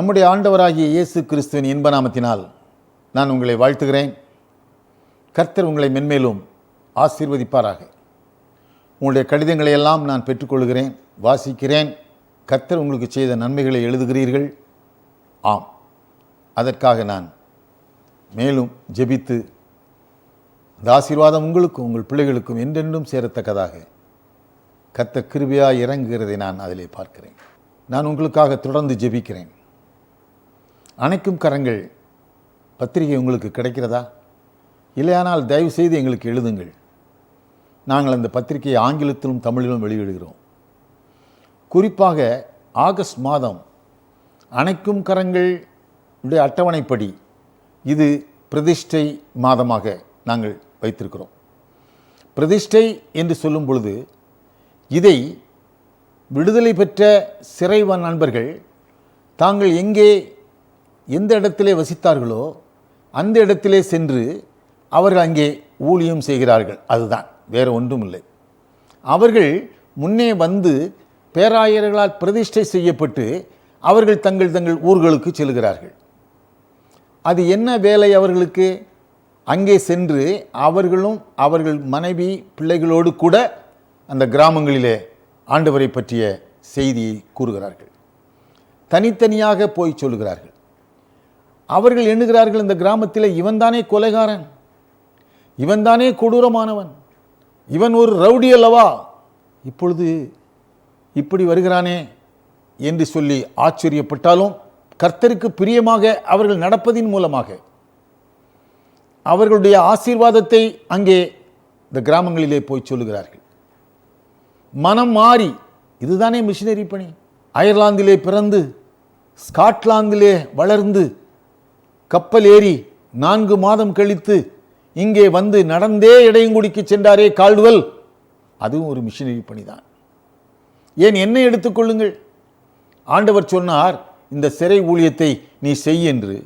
நம்முடைய ஆண்டவராகிய இயேசு கிறிஸ்துவின் இன்ப நாமத்தினால் நான் உங்களை வாழ்த்துகிறேன். கர்த்தர் உங்களை மென்மேலும் ஆசீர்வதிப்பாராக. உங்களுடைய கடிதங்களை எல்லாம் நான் பெற்றுக்கொள்கிறேன், வாசிக்கிறேன். கர்த்தர் உங்களுக்கு செய்த நன்மைகளை எழுதுகிறீர்கள். ஆம், அதற்காக நான் மேலும் ஜெபித்து அந்த ஆசீர்வாதம் உங்களுக்கும் உங்கள் பிள்ளைகளுக்கும் என்றென்றும் சேரத்தக்கதாக கர்த்தர் கிருபையாய் இறங்குகிறதை நான் அதிலே பார்க்கிறேன். நான் உங்களுக்காக தொடர்ந்து ஜெபிக்கிறேன். அணைக்கும் கரங்கள் பத்திரிகை உங்களுக்கு கிடைக்கிறதா? இல்லையானால் தயவு செய்து எங்களுக்கு எழுதுங்கள். நாங்கள் அந்த பத்திரிகையை ஆங்கிலத்திலும் தமிழிலும் வெளியிடுகிறோம். குறிப்பாக ஆகஸ்ட் மாதம் அணைக்கும் கரங்கள் அட்டவணைப்படி இது பிரதிஷ்டை மாதமாக நாங்கள் வைத்திருக்கிறோம். பிரதிஷ்டை என்று சொல்லும் பொழுது இதை விடுதலை பெற்ற சிறைவான் நண்பர்கள் தாங்கள் எந்த இடத்திலே வசித்தார்களோ அந்த இடத்திலே சென்று அவர்கள் அங்கே ஊழியம் செய்கிறார்கள். அதுதான், வேறு ஒன்றும் இல்லை. அவர்கள் முன்னே வந்து பேராயர்களால் பிரதிஷ்டை செய்யப்பட்டு அவர்கள் தங்கள் ஊர்களுக்கு செல்கிறார்கள். அது என்ன வேலை அவர்களுக்கு? அங்கே சென்று அவர்களும் அவர்கள் மனைவி பிள்ளைகளோடு கூட அந்த கிராமங்களிலே ஆண்டவரை பற்றிய செய்தியை கூறுகிறார்கள். தனித்தனியாக போய் சொல்லுகிறார்கள். அவர்கள் எண்ணுகிறார்கள், இந்த கிராமத்தில் இவன்தானே கொலைகாரன், இவன்தானே கொடூரமானவன், இவன் ஒரு ரவுடி அல்லவா, இப்பொழுது இப்படி வருகிறானே என்று சொல்லி ஆச்சரியப்பட்டாலும் கர்த்தருக்கு பிரியமாக அவர்கள் நடப்பதின் மூலமாக அவர்களுடைய ஆசீர்வாதத்தை அங்கே இந்த கிராமங்களிலே போய் சொல்லுகிறார்கள். மனம் மாறி, இதுதானே மிஷினரி பணி. அயர்லாந்திலே பிறந்து ஸ்காட்லாந்திலே வளர்ந்து கப்பல் ஏறி 4 மாதம் கழித்து இங்கே வந்து நடந்தே இடையங்குடிக்கு சென்றாரே கால்டுவெல், அதுவும் ஒரு மிஷினரி பணிதான். ஏன் என்னை எடுத்துக்கொள்ளுங்கள். ஆண்டவர் சொன்னார், இந்த சிறை ஊழியத்தை நீ செய் என்று.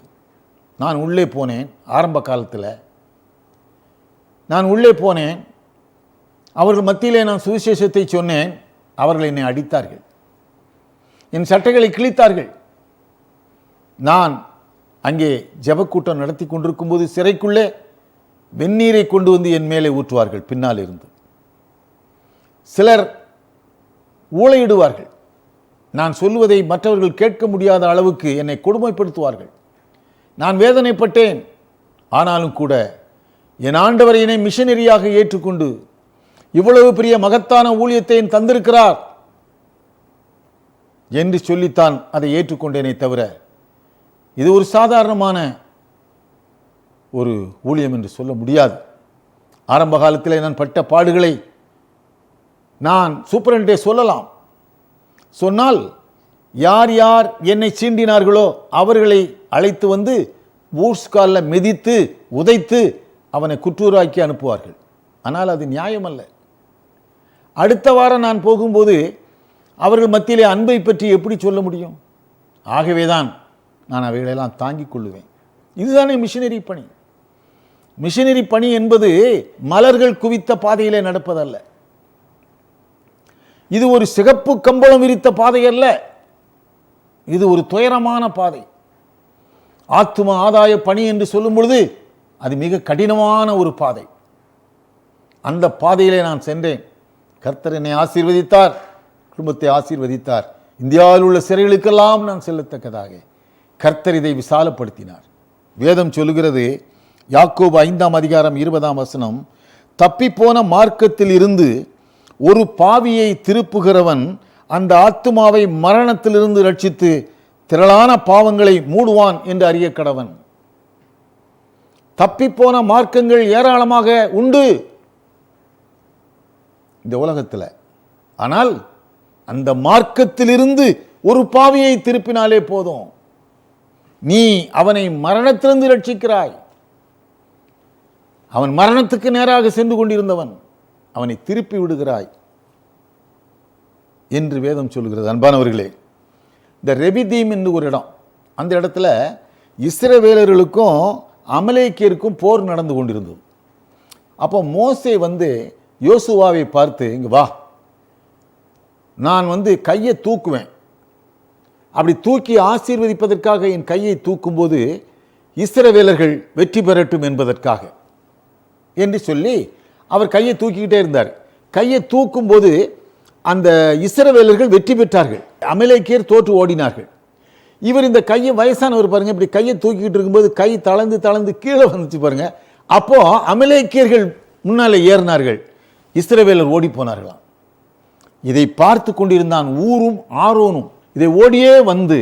நான் உள்ளே போனேன். ஆரம்ப காலத்தில் நான் உள்ளே போனேன். அவர்கள் மத்தியிலே நான் சுவிசேஷத்தை சொன்னேன். அவர்கள் என்னை அடித்தார்கள், என் சட்டைகளை கிழித்தார்கள். நான் அங்கே ஜெபக்கூட்டம் நடத்தி கொண்டிருக்கும் போது சிறைக்குள்ளே வெந்நீரை கொண்டு வந்து என் மேலே ஊற்றுவார்கள். பின்னால் இருந்து சிலர் ஊளையிடுவார்கள். நான் சொல்வதை மற்றவர்கள் கேட்க முடியாத அளவுக்கு என்னை கொடுமைப்படுத்துவார்கள். நான் வேதனைப்பட்டேன். ஆனாலும் கூட என் ஆண்டவர் என்னை மிஷனரியாக ஏற்றுக்கொண்டு இவ்வளவு பெரிய மகத்தான ஊழியத்தை தந்திருக்கிறார் என்று சொல்லித்தான் அதை ஏற்றுக்கொண்டேனே தவிர இது ஒரு சாதாரணமான ஒரு ஊழியம் என்று சொல்ல முடியாது. ஆரம்ப காலத்தில் நான் பட்ட பாடுகளை நான் சூப்பரண்டே சொல்லலாம். சொன்னால் யார் யார் என்னை சீண்டினார்களோ அவர்களை அழைத்து வந்து பூஸ்காலில் மிதித்து உதைத்து அவனை குற்றூராக்கி அனுப்புவார்கள். ஆனால் அது நியாயமல்ல. அடுத்த வாரம் நான் போகும்போது அவர்கள் மத்தியிலே அன்பை பற்றி எப்படி சொல்ல முடியும்? ஆகவேதான் நான் அவைகளெல்லாம் தாங்கிக் கொள்ளுவேன். இதுதானே மிஷினரி பணி. மிஷினரி பணி என்பது மலர்கள் குவித்த பாதையிலே நடப்பதல்ல. இது ஒரு சிகப்பு கம்பளம் விரித்த பாதை அல்ல. இது ஒரு துயரமான பாதை. ஆத்தும ஆதாய பணி என்று சொல்லும் பொழுது அது மிக கடினமான ஒரு பாதை. அந்த பாதையிலே நான் சென்றேன். கர்த்தர் என்னை ஆசீர்வதித்தார், குடும்பத்தை ஆசீர்வதித்தார். இந்தியாவில் உள்ள சிறைகளுக்கெல்லாம் நான் செல்லத்தக்கதாக கர்த்தர் இதை விசாலப்படுத்தினார். வேதம் சொல்லுகிறது, யாக்கோபு 5ஆம் அதிகாரம் 20ஆம் வசனம், தப்பிப்போன மார்க்கத்தில் இருந்து ஒரு பாவியை திருப்புகிறவன் அந்த ஆத்துமாவை மரணத்திலிருந்து ரட்சித்து திரளான பாவங்களை மூடுவான் என்று அறிய கடவன். தப்பிப்போன மார்க்கங்கள் ஏராளமாக உண்டு இந்த உலகத்தில். ஆனால் அந்த மார்க்கத்திலிருந்து ஒரு பாவியை திருப்பினாலே போதும், நீ அவனை மரணத்திலிருந்து ரட்சிக்கிறாய். அவன் மரணத்துக்கு நேராக சென்று கொண்டிருந்தவன், அவனை திருப்பி விடுகிறாய் என்று வேதம் சொல்கிறது. அன்பானவர்களே, இந்த ரெபிதீம் என்று ஒரு இடம், அந்த இடத்துல இஸ்ரவேலர்களுக்கும் அமலேக்கியருக்கும் போர் நடந்து கொண்டிருந்தது. அப்போ மோசே வந்து யோசுவாவை பார்த்து, இங்கே வா, நான் கையை தூக்குவேன், அப்படி தூக்கி ஆசீர்வதிப்பதற்காக என் கையை தூக்கும்போது இஸ்ரவேலர்கள் வெற்றி பெறட்டும் என்பதற்காக என்று சொல்லி அவர் கையை தூக்கிக்கிட்டே இருந்தார். கையை தூக்கும்போது அந்த இஸ்ரவேலர்கள் வெற்றி பெற்றார்கள், அமலேக்கியர் தோற்று ஓடினார்கள். இவர் இந்த கையை, வயசானவர் பாருங்க, இப்படி கையை தூக்கிக்கிட்டு இருக்கும்போது கை தளர்ந்து தளர்ந்து கீழே வந்துச்சு பாருங்க. அப்போ அமலேக்கியர்கள் முன்னாலே ஏறினார்கள், இஸ்ரவேலர் ஓடி போனார்களாம். இதை பார்த்து கொண்டிருந்தான் ஊரும் ஆரோனும். இதை ஓடியே வந்து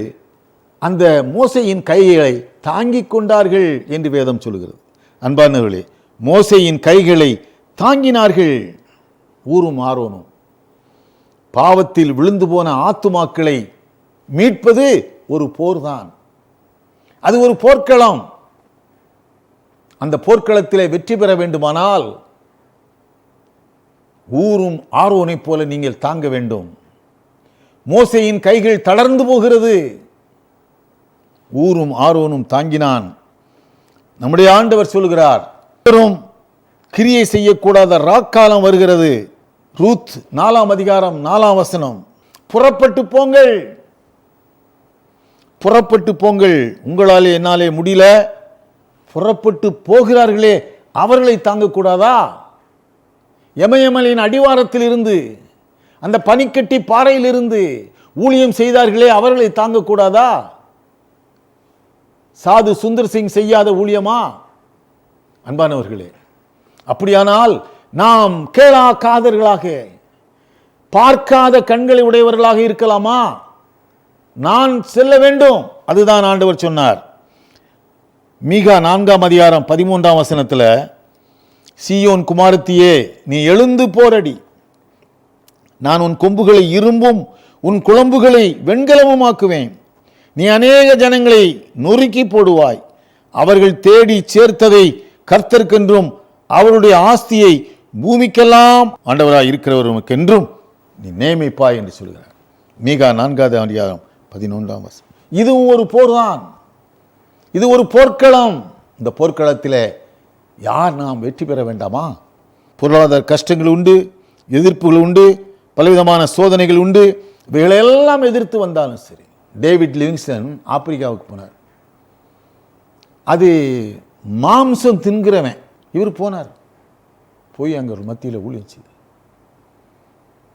அந்த மோசேயின் கைகளை தாங்கிக் கொண்டார்கள் என்று வேதம் சொல்கிறது. அன்பானவர்களே, மோசேயின் கைகளை தாங்கினார்கள் ஊரும் ஆரோனும். பாவத்தில் விழுந்து போன ஆத்துமாக்களை மீட்பது ஒரு போர்தான், அது ஒரு போர்க்களம். அந்த போர்க்களத்திலே வெற்றி பெற வேண்டுமானால் ஊரும் ஆரோனை போல நீங்கள் தாங்க வேண்டும். மோசேயின் கைகள் தளர்ந்து போகிறது, ஊரும் ஆரோனும் தாங்கினான். நம்முடைய ஆண்டவர் சொல்கிறார், கிரியை செய்யக்கூடாத ராக்காலம் வருகிறது. ரூத் 4ஆம் அதிகாரம் 4ஆம் வசனம், புறப்பட்டு போங்கள், புறப்பட்டு போங்கள், உங்களாலே என்னாலே முடியல, புறப்பட்டு போகிறார்களே அவர்களை தாங்கக்கூடாதா? யமயமலின் அடிவாரத்தில் இருந்து, அந்த பனிக்கட்டி பாறையிலிருந்து ஊழியம் செய்தார்களே அவர்களை தாங்கக்கூடாதா? சாது சுந்தர் சிங் செய்யாத ஊழியமா? அன்பானவர்களே, அப்படியானால் நாம் கேளா காதர்களாக, பார்க்காத கண்களை உடையவர்களாக இருக்கலாமா? நான் செல்ல வேண்டும், அதுதான் ஆண்டவர் சொன்னார். மீகா 4ஆம் அதிகாரம் 13ஆம் வசனத்தில், சீயோன் குமாரத்தியே நீ எழுந்து போரடி, நான் உன் கொம்புகளை இரும்பும் உன் குளம்புகளை வெண்கலமும் ஆக்குவேன். நீ அநேக ஜனங்களை நொறுக்கி போடுவாய், அவர்கள் தேடி சேர்த்ததை கர்த்தருக்கென்றும் அவருடைய ஆஸ்தியை பூமிக்கெல்லாம் ஆண்டவராய் இருக்கிறவருக்கென்றும் நீ நியமிப்பாய் என்று சொல்கிறார். மீகா 4ஆம் அதிகாரம் 11ஆம் வசனம். இதுவும் ஒரு போர்தான், இது ஒரு போர்க்களம். இந்த போர்க்களத்தில் யார் நாம் வெற்றி பெற வேண்டாமா? பொருளாதார கஷ்டங்கள் உண்டு, எதிர்ப்புகள் உண்டு, பலவிதமான சோதனைகள் உண்டு. இவைகளெல்லாம் எதிர்த்து வந்தாலும் சரி, டேவிட் லிவிங்ஸ்டன் ஆப்பிரிக்காவுக்கு போனார். அது மாம்சம் தின்கிறவன், இவர் போனார், போய் அங்கே ஒரு மத்தியில் ஊழியம் செய்தார்.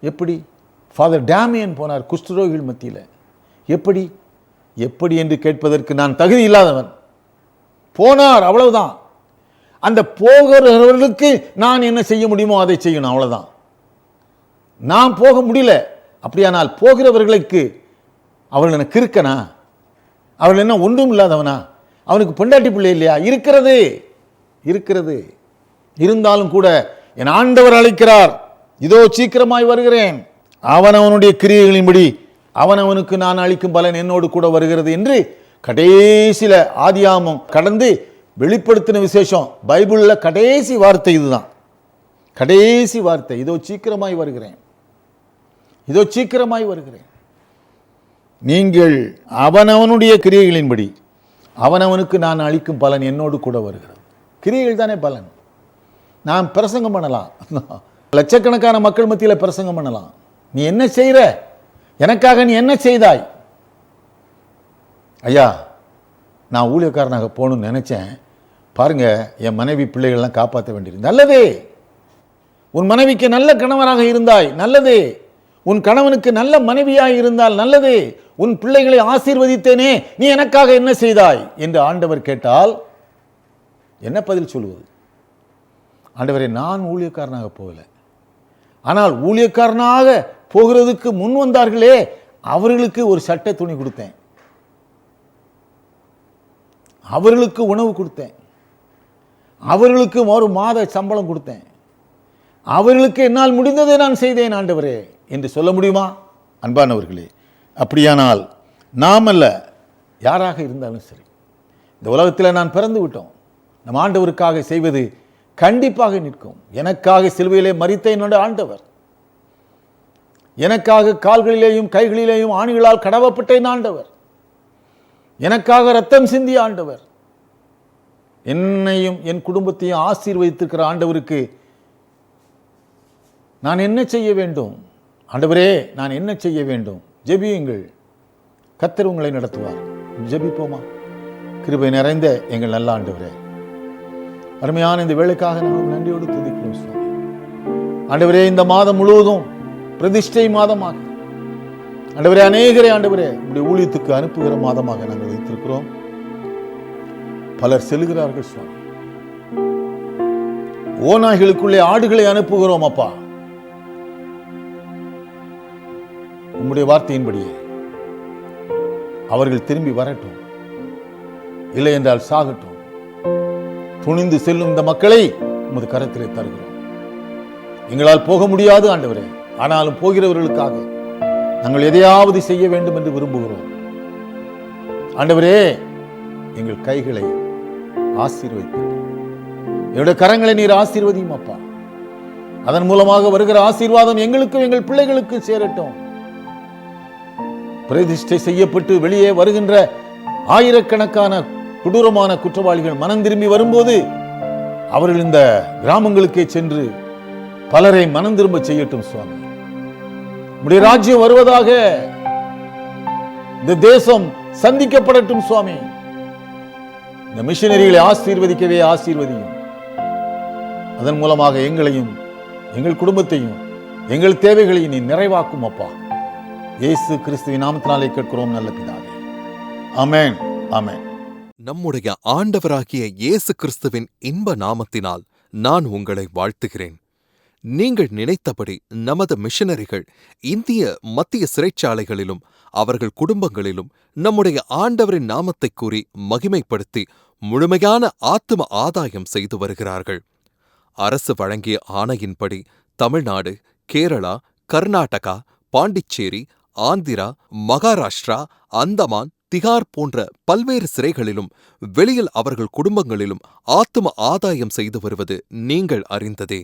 எப்படி? ஃபாதர் டேமியன் போனார் குஷ்டரோகிகள் மத்தியில். எப்படி எப்படி என்று கேட்பதற்கு நான் தகுதி இல்லாதவன். போனார், அவ்வளவுதான். அந்த போகிறவர்களுக்கு நான் என்ன செய்ய முடியுமோ அதை செய்யணும், அவ்வளவுதான். நான் போக முடியல, அப்படியானால் போகிறவர்களுக்கு அவர்கள் என்ன கிறுக்கனா? அவர்கள் என்ன ஒன்றும் இல்லாதவனா? அவனுக்கு பொண்டாட்டி பிள்ளை இல்லையா? இருக்கிறது, இருக்கிறது. இருந்தாலும் கூட என் ஆண்டவர் அழைக்கிறார், இதோ சீக்கிரமாய் வருகிறேன், அவனவனுடைய கிரியைகளின்படி அவனவனுக்கு நான் அளிக்கும் பலன் என்னோடு கூட வருகிறது என்று கடைசியில ஆதியாமம் கடந்து வெளிப்படுத்தின விசேஷம். பைபிளில் கடைசி வார்த்தை இதுதான், கடைசி வார்த்தை. இதோ சீக்கிரமாய் வருகிறேன், இதோ சீக்கிரமாய் வருகிறேன். நீங்கள் அவனவனுடைய கிரியைகளின்படி அவனவனுக்கு நான் அளிக்கும் பலன் என்னோடு கூட வருகிறது. கிரியைகள் தானே பலன். நான் பிரசங்கம் பண்ணலாம், லட்சக்கணக்கான மக்கள் மத்தியில் பிரசங்கம் பண்ணலாம். நீ என்ன செய்கிற? எனக்காக நீ என்ன செய்தாய்? ஐயா, நான் ஊழியக்காரனாக போகணும்னு நினைச்சேன், பாருங்க என் மனைவி பிள்ளைகள்லாம் காப்பாற்ற வேண்டியிருக்கு. நல்லதே. உன் மனைவிக்கு நல்ல கணவராக இருந்தாய், நல்லதே. உன் கணவனுக்கு நல்ல மனைவியாய் இருந்தால் நல்லதே. உன் பிள்ளைகளை ஆசீர்வதித்தேனே, நீ எனக்காக என்ன செய்தாய் என்று ஆண்டவர் கேட்டால் என்ன பதில் சொல்லுவது? ஆண்டவரே, நான் ஊழியக்காரனாக போகல, ஆனால் ஊழியக்காரனாக போகிறதுக்கு முன் வந்தார்களே அவர்களுக்கு ஒரு சட்டை துணி கொடுத்தேன், அவர்களுக்கு உணவு கொடுத்தேன், அவர்களுக்கு ஒரு மாத சம்பளம் கொடுத்தேன், அவர்களுக்கு என்னால் முடிந்ததை நான் செய்தேன் ஆண்டவரே என்று சொல்ல முடியுமா? அன்பானவர்களே, அப்படியானால் நாம் அல்ல, யாராக இருந்தாலும் சரி, இந்த உலகத்தில் நான் பிறந்து விட்டோம், நம் ஆண்டவருக்காக செய்வது கண்டிப்பாக நிற்கும். எனக்காக சிலுவையிலே மரித்த என்னுடைய ஆண்டவர், எனக்காக கால்களிலேயும் கைகளிலேயும் ஆணிகளால் கடவப்பட்ட என் ஆண்டவர், எனக்காக ரத்தம் சிந்திய ஆண்டவர், என்னையும் என் குடும்பத்தையும் ஆசீர்வதித்திருக்கிற ஆண்டவருக்கு நான் என்ன செய்ய வேண்டும்? ஆண்டவரே, நான் என்ன செய்ய வேண்டும்? ஜெபியுங்கள், கர்த்தர் உங்களை நடத்துவார். ஜெபிப்போமா? கிருபை நிறைந்த எங்கள் நல்ல ஆண்டவரே, அருமையான இந்த வேளைக்காக நாங்கள் நன்றியோடு துதிக்கிறோம் சுவாமி. ஆண்டவரே, இந்த மாதம் முழுவதும் பிரதிஷ்டை மாதமாக ஆண்டவரே, அநேகரை ஆண்டவரே உடைய ஊழியத்துக்கு அனுப்புகிற மாதமாக நாங்கள் வைத்திருக்கிறோம். பலர் செல்கிறார்கள் சுவாமி. ஓநாய்களுக்குள்ளே ஆடுகளை அனுப்புகிறோம் அப்பா. உம்முடைய வார்த்தையின்படியே அவர்கள் திரும்பி வரட்டும், இல்லை என்றால் சாகட்டும். துணிந்து செல்லும் இந்த மக்களை உமது கரத்திலே தருகிறோம். எங்களால் போக முடியாது ஆண்டவரே, ஆனாலும் போகிறவர்களுக்காக நாங்கள் எதையாவது செய்ய வேண்டும் என்று விரும்புகிறோம். ஆண்டவரே, எங்கள் கைகளை ஆசீர்வதிப்பீர். என்னுடைய கரங்களை நீர் ஆசீர்வதியும் அப்பா. அதன் மூலமாக வருகிற ஆசீர்வாதம் எங்களுக்கும் எங்கள் பிள்ளைகளுக்கும் சேரட்டும். பிரதிஷ்டை செய்யப்பட்டு வெளியே வருகின்ற ஆயிரக்கணக்கான கொடூரமான குற்றவாளிகள் மனம் திரும்பி வரும்போது அவர்கள் இந்த கிராமங்களுக்கே சென்று பலரை மனம் திரும்ப செய்யட்டும் சுவாமி. உம்முடைய ராஜ்யம் வருவதாக, இந்த தேசம் சந்திக்கப்படட்டும் சுவாமி. இந்த மிஷனரிகளை ஆசீர்வதிக்கவே ஆசீர்வதியும். அதன் மூலமாக எங்களையும் எங்கள் குடும்பத்தையும் எங்கள் தேவைகளையும் நீ நிறைவாக்கும் அப்பா. இயேசு கிறிஸ்துவின் நாமத்தினாலே கேட்கிறோம் நல்ல பிதாவே. ஆமென், ஆமென். நம்முடைய ஆண்டவராகிய இயேசு கிறிஸ்துவின் இன்ப நாமத்தினால் நான் உங்களை வாழ்த்துகிறேன். நீங்கள் நினைத்தபடி நமது மிஷனரிகள் இந்திய மத்திய சிறைச்சாலைகளிலும் அவர்கள் குடும்பங்களிலும் நம்முடைய ஆண்டவரின் நாமத்தை கூறி மகிமைப்படுத்தி முழுமையான ஆத்தும ஆதாயம் செய்து வருகிறார்கள். அரசு வழங்கிய ஆணையின்படி தமிழ்நாடு, கேரளா, கர்நாடகா, பாண்டிச்சேரி, ஆந்திரா, மகாராஷ்டிரா, அந்தமான், திகார் போன்ற பல்வேறு சிறைகளிலும் வெளியில் அவர்கள் குடும்பங்களிலும் ஆத்தும ஆதாயம் செய்து வருவது நீங்கள் அறிந்ததே.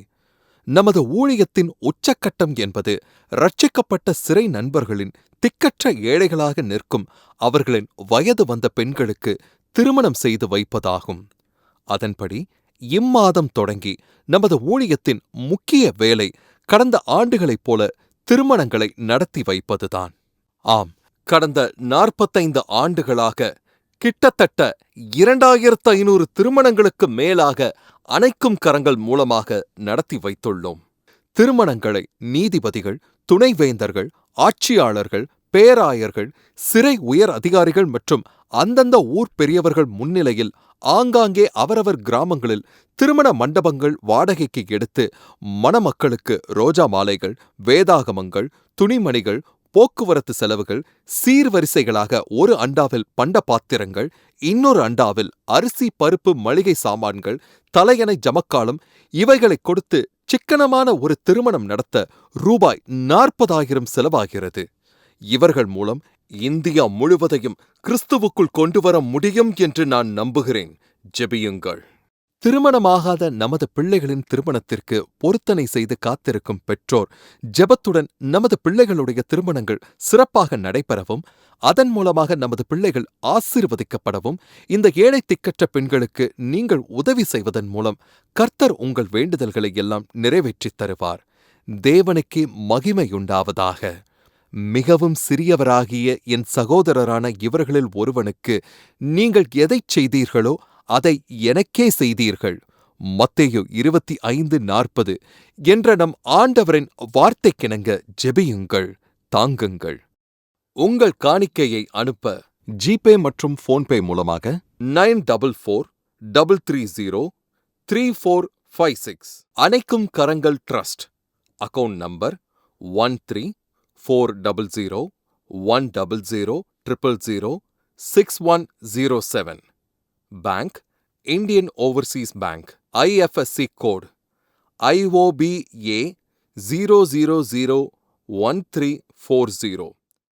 நமது ஊழியத்தின் உச்சக்கட்டம் என்பது இரட்சிக்கப்பட்ட சிறை நண்பர்களின் திக்கற்ற ஏழைகளாக நிற்கும் அவர்களின் வயது வந்த பெண்களுக்கு திருமணம் செய்து வைப்பதாகும். அதன்படி இம்மாதம் தொடங்கி நமது ஊழியத்தின் முக்கிய வேலை கடந்த ஆண்டுகளைப் போல திருமணங்களை நடத்தி வைப்பதுதான். ஆம், கடந்த 45 ஆண்டுகளாக கிட்டத்தட்ட 2500 திருமணங்களுக்கு மேலாக அணைக்கும் கரங்கள் மூலமாக நடத்தி வைத்துள்ளோம். திருமணங்களை நீதிபதிகள், துணைவேந்தர்கள், ஆட்சியாளர்கள், பேராயர்கள், சிறை உயர் அதிகாரிகள் மற்றும் அந்தந்த ஊர் பெரியவர்கள் முன்னிலையில் ஆங்காங்கே அவரவர் கிராமங்களில் திருமண மண்டபங்கள் வாடகைக்கு எடுத்து மணமக்களுக்கு ரோஜா மாலைகள், வேதாகமங்கள், துணிமணிகள், போக்குவரத்து செலவுகள், சீர்வரிசைகளாக ஒரு அண்டாவில் பண்ட பாத்திரங்கள், இன்னொரு அண்டாவில் அரிசி, பருப்பு, மளிகை சாமான்கள், தலையணை, ஜமக்காலம் இவைகளை கொடுத்து சிக்கனமான ஒரு திருமணம் நடத்த ரூபாய் 40,000 செலவாகிறது. இவர்கள் மூலம் இந்தியா முழுவதையும் கிறிஸ்துவுக்குள் கொண்டுவர முடியும் என்று நான் நம்புகிறேன். ஜெபியுங்கள். திருமணமாகாத நமது பிள்ளைகளின் திருமணத்திற்கு பொருத்தனை செய்து காத்திருக்கும் பெற்றோர் ஜெபத்துடன் நமது பிள்ளைகளுடைய திருமணங்கள் சிறப்பாக நடைபெறவும், அதன் மூலமாக நமது பிள்ளைகள் ஆசீர்வதிக்கப்படவும் இந்த ஏழை திக்கற்ற பெண்களுக்கு நீங்கள் உதவி செய்வதன் மூலம் கர்த்தர் உங்கள் வேண்டுதல்களை எல்லாம் நிறைவேற்றித் தருவார். தேவனுக்கே மகிமையுண்டாவதாக. மிகவும் சிறியவராகிய என் சகோதரரான இவர்களில் ஒருவனுக்கு நீங்கள் எதைச் செய்தீர்களோ அதை எனக்கே செய்தீர்கள். மத்தேயு 25:40 என்ற நம் ஆண்டவரின் வார்த்தைக்கிணங்க ஜெபியுங்கள், தாங்குங்கள். உங்கள் காணிக்கையை அனுப்ப ஜிபே மற்றும் போன்பே மூலமாக 9443303456 அணைக்கும் கரங்கள் trust account number 1340001000006107 bank Indian overseas bank IFSC code IOBA 0001340